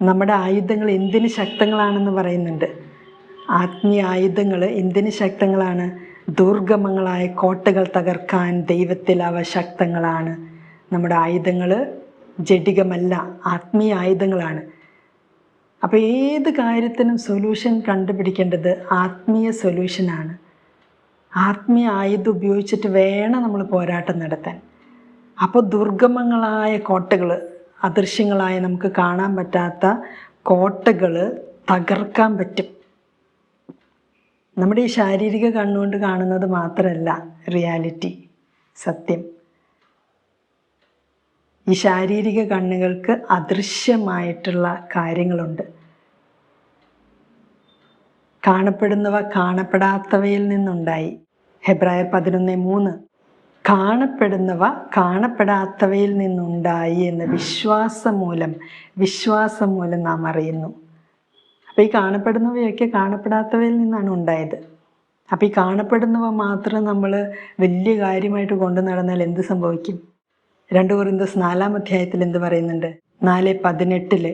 നമ്മുടെ ആയുധങ്ങൾ എന്തിന് ശക്തങ്ങളാണെന്ന് പറയുന്നുണ്ട്. ആത്മീയ ആയുധങ്ങൾ എന്തിന് ശക്തങ്ങളാണ്? ദുർഗമങ്ങളായ കോട്ടകൾ തകർക്കാൻ ദൈവത്തിൽ അവ ശക്തങ്ങളാണ്. നമ്മുടെ ആയുധങ്ങൾ ജഡികമല്ല, ആത്മീയ ആയുധങ്ങളാണ്. അപ്പോൾ ഏത് കാര്യത്തിനും സൊല്യൂഷൻ കണ്ടുപിടിക്കേണ്ടത് ആത്മീയ സൊല്യൂഷനാണ്. ആത്മീയ ആയുധം ഉപയോഗിച്ചിട്ട് വേണം നമ്മൾ പോരാട്ടം നടത്താൻ. അപ്പോൾ ദുർഗമങ്ങളായ കോട്ടകൾ, അദൃശ്യങ്ങളായ നമുക്ക് കാണാൻ പറ്റാത്ത കോട്ടകൾ തകർക്കാൻ പറ്റും. നമ്മുടെ ഈ ശാരീരിക കണ്ണുകൊണ്ട് കാണുന്നത് മാത്രമല്ല റിയാലിറ്റി, സത്യം. ഈ ശാരീരിക കണ്ണുകൾക്ക് അദൃശ്യമായിട്ടുള്ള കാര്യങ്ങളുണ്ട്. കാണപ്പെടുന്നവ കാണപ്പെടാത്തവയിൽ നിന്നുണ്ടായി. ഹെബ്രായർ 11:3. കാണപ്പെടുന്നവ കാണപ്പെടാത്തവയിൽ നിന്നുണ്ടായി എന്ന് വിശ്വാസം മൂലം നാം അറിയുന്നു. അപ്പോൾ ഈ കാണപ്പെടുന്നവയൊക്കെ കാണപ്പെടാത്തവയിൽ നിന്നാണ് ഉണ്ടായത്. അപ്പോൾ ഈ കാണപ്പെടുന്നവ മാത്രം നമ്മൾ വലിയ കാര്യമായിട്ട് കൊണ്ടു നടന്നാൽ എന്ത് സംഭവിക്കും? 2 കൊരിന്ത്യർ 4 എന്ത് പറയുന്നുണ്ട്? 4:18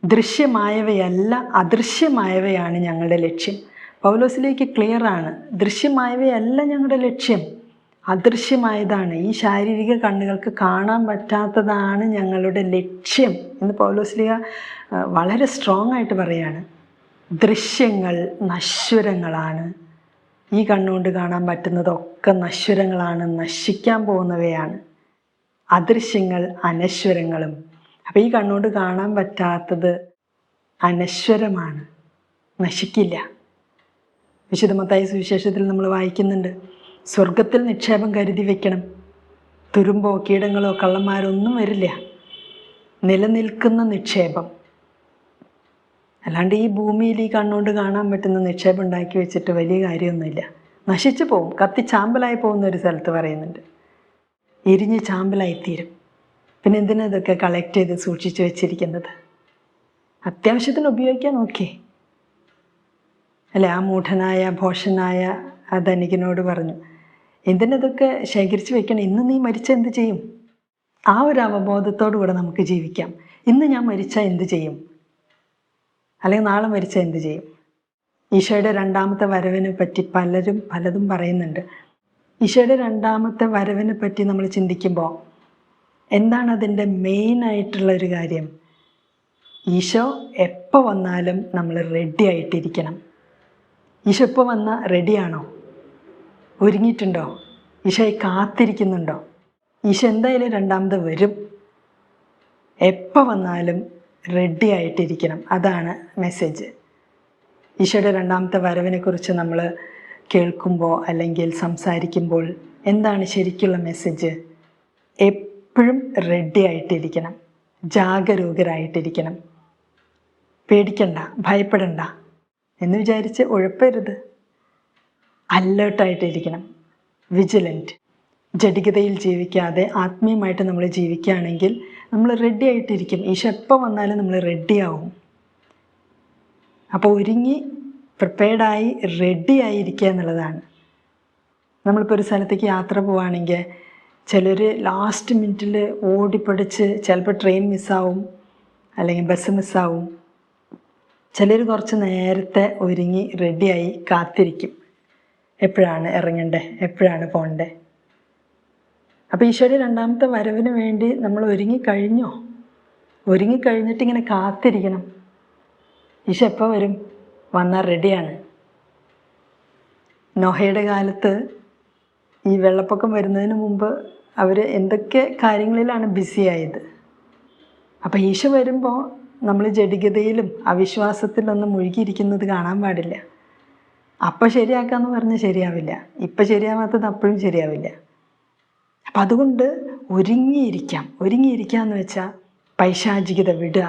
ദൃശ്യമായവയല്ല അദൃശ്യമായവയാണ് ഞങ്ങളുടെ ലക്ഷ്യം. പൗലോസിലേക്ക് ക്ലിയറാണ്, ദൃശ്യമായവയല്ല ഞങ്ങളുടെ ലക്ഷ്യം, അദൃശ്യമായതാണ്, ഈ ശാരീരിക കണ്ണുകൾക്ക് കാണാൻ പറ്റാത്തതാണ് ഞങ്ങളുടെ ലക്ഷ്യം എന്ന് പൗലോസ്ലീഹ വളരെ സ്ട്രോങ് ആയിട്ട് പറയാണ്. ദൃശ്യങ്ങൾ നശ്വരങ്ങളാണ്. ഈ കണ്ണുകൊണ്ട് കാണാൻ പറ്റുന്നതൊക്കെ നശ്വരങ്ങളാണ്, നശിക്കാൻ പോകുന്നവയാണ്. അദൃശ്യങ്ങൾ അനശ്വരങ്ങളും. അപ്പോൾ ഈ കണ്ണുകൊണ്ട് കാണാൻ പറ്റാത്തത് അനശ്വരമാണ്, നശിക്കില്ല. വിശുദ്ധ മത്തായി സുവിശേഷത്തിൽ നമ്മൾ വായിക്കുന്നുണ്ട്, സ്വർഗത്തിൽ നിക്ഷേപം കരുതി വെക്കണം, തുരുമ്പോ കീടങ്ങളോ കള്ളന്മാരോ ഒന്നും വരില്ല. നിലനിൽക്കുന്ന നിക്ഷേപം, അല്ലാണ്ട് ഈ ഭൂമിയിൽ ഈ കണ്ണുകൊണ്ട് കാണാൻ പറ്റുന്ന നിക്ഷേപം ഉണ്ടാക്കി വെച്ചിട്ട് വലിയ കാര്യമൊന്നുമില്ല. നശിച്ചു പോവും, കത്തി ചാമ്പലായി പോകുന്ന ഒരു സ്ഥലത്ത് പറയുന്നുണ്ട്, എരിഞ്ഞ് ചാമ്പലായിത്തീരും. പിന്നെ എന്തിനാ ഇതൊക്കെ കളക്ട് ചെയ്ത് സൂക്ഷിച്ചു വെച്ചിരിക്കുന്നത്? അത്യാവശ്യത്തിന് ഉപയോഗിക്കാൻ നോക്കേ അല്ലേ? ആ മൂഢനായ ഭോഷനായ ആ ധനികനോട് പറഞ്ഞു, എന്തിനതൊക്കെ ശേഖരിച്ച് വെക്കണം, ഇന്ന് നീ മരിച്ചാൽ എന്ത് ചെയ്യും? ആ ഒരു അവബോധത്തോടു കൂടെ നമുക്ക് ജീവിക്കാം. ഇന്ന് ഞാൻ മരിച്ചാൽ എന്ത് ചെയ്യും, അല്ലെങ്കിൽ നാളെ മരിച്ചാൽ എന്ത് ചെയ്യും? ഈശോയുടെ 2ാമത്തെ വരവിനെ പറ്റി പലതും പറയുന്നുണ്ട്. ഈശോയുടെ 2ാമത്തെ വരവിനെ പറ്റി നമ്മൾ ചിന്തിക്കുമ്പോൾ എന്താണ് അതിൻ്റെ മെയിനായിട്ടുള്ളൊരു കാര്യം? ഈശോ എപ്പോൾ വന്നാലും നമ്മൾ റെഡി ആയിട്ടിരിക്കണം. ഈശോ എപ്പോൾ വന്നാൽ റെഡിയാണോ? ഒരുങ്ങിയിട്ടുണ്ടോ? ഈശോയെ കാത്തിരിക്കുന്നുണ്ടോ? ഈശോ എന്തായാലും 2ാമത് വരും. എപ്പോൾ വന്നാലും റെഡി ആയിട്ടിരിക്കണം. അതാണ് മെസ്സേജ്. ഈശോയുടെ 2ാമത്തെ വരവിനെക്കുറിച്ച് നമ്മൾ കേൾക്കുമ്പോൾ അല്ലെങ്കിൽ സംസാരിക്കുമ്പോൾ എന്താണ് ശരിക്കുള്ള മെസ്സേജ്? എപ്പോഴും റെഡി ആയിട്ടിരിക്കണം, ജാഗരൂകരായിട്ടിരിക്കണം. പേടിക്കണ്ട, ഭയപ്പെടണ്ട എന്ന് വിചാരിച്ച് ഉഴപ്പരുത്. അലേർട്ടായിട്ടിരിക്കണം, വിജിലൻറ്റ്. ജഡികതയിൽ ജീവിക്കാതെ ആത്മീയമായിട്ട് നമ്മൾ ജീവിക്കുകയാണെങ്കിൽ നമ്മൾ റെഡി ആയിട്ടിരിക്കും. ഈശോ എപ്പോൾ വന്നാലും നമ്മൾ റെഡിയാവും. അപ്പോൾ ഒരുങ്ങി പ്രിപ്പയർഡായി റെഡി ആയിരിക്കുക എന്നുള്ളതാണ്. നമ്മളിപ്പോൾ ഒരു സ്ഥലത്തേക്ക് യാത്ര പോവുകയാണെങ്കിൽ ചിലർ ലാസ്റ്റ് മിനിറ്റിൽ ഓടിപ്പിടിച്ച് ചിലപ്പോൾ ട്രെയിൻ മിസ്സാവും, അല്ലെങ്കിൽ ബസ് മിസ്സാവും. ചിലർ കുറച്ച് നേരത്തെ ഒരുങ്ങി റെഡിയായി കാത്തിരിക്കും, എപ്പോഴാണ് ഇറങ്ങണ്ടേ, എപ്പോഴാണ് പോകണ്ടേ. അപ്പോൾ ഈശോയുടെ 2ാമത്തെ വരവിന് വേണ്ടി നമ്മൾ ഒരുങ്ങിക്കഴിഞ്ഞോ? ഒരുങ്ങിക്കഴിഞ്ഞിട്ട് ഇങ്ങനെ കാത്തിരിക്കണം. ഈശോ എപ്പോൾ വരും? വന്നാൽ റെഡിയാണ്. നോഹയുടെ കാലത്ത് ഈ വെള്ളപ്പൊക്കം വരുന്നതിന് മുമ്പ് അവർ എന്തൊക്കെ കാര്യങ്ങളിലാണ് ബിസി ആയത്. അപ്പോൾ ഈശോ വരുമ്പോൾ നമ്മൾ ജഡികതയിലും അവിശ്വാസത്തിലൊന്നും മുഴുകിയിരിക്കുന്നത് കാണാൻ പാടില്ല. അപ്പം ശരിയാക്കാമെന്ന് പറഞ്ഞാൽ ശരിയാവില്ല, ഇപ്പം ശരിയാവാത്തത് അപ്പോഴും ശരിയാവില്ല. അപ്പം അതുകൊണ്ട് ഒരുങ്ങിയിരിക്കുക എന്ന് വെച്ചാൽ പൈശാചികത വിടുക,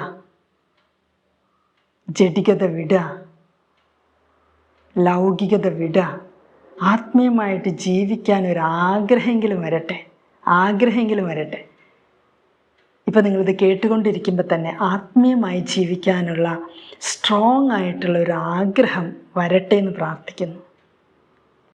ജഡികത വിടുക, ലൗകികത വിടുക. ആത്മീയമായിട്ട് ജീവിക്കാൻ ഒരു ആഗ്രഹമെങ്കിലും വരട്ടെ. ഇപ്പം നിങ്ങളിത് കേട്ടുകൊണ്ടിരിക്കുമ്പോൾ തന്നെ ആത്മീയമായി ജീവിക്കാനുള്ള സ്ട്രോങ് ആയിട്ടുള്ള ഒരു ആഗ്രഹം വരട്ടെ എന്ന് പ്രാർത്ഥിക്കുന്നു.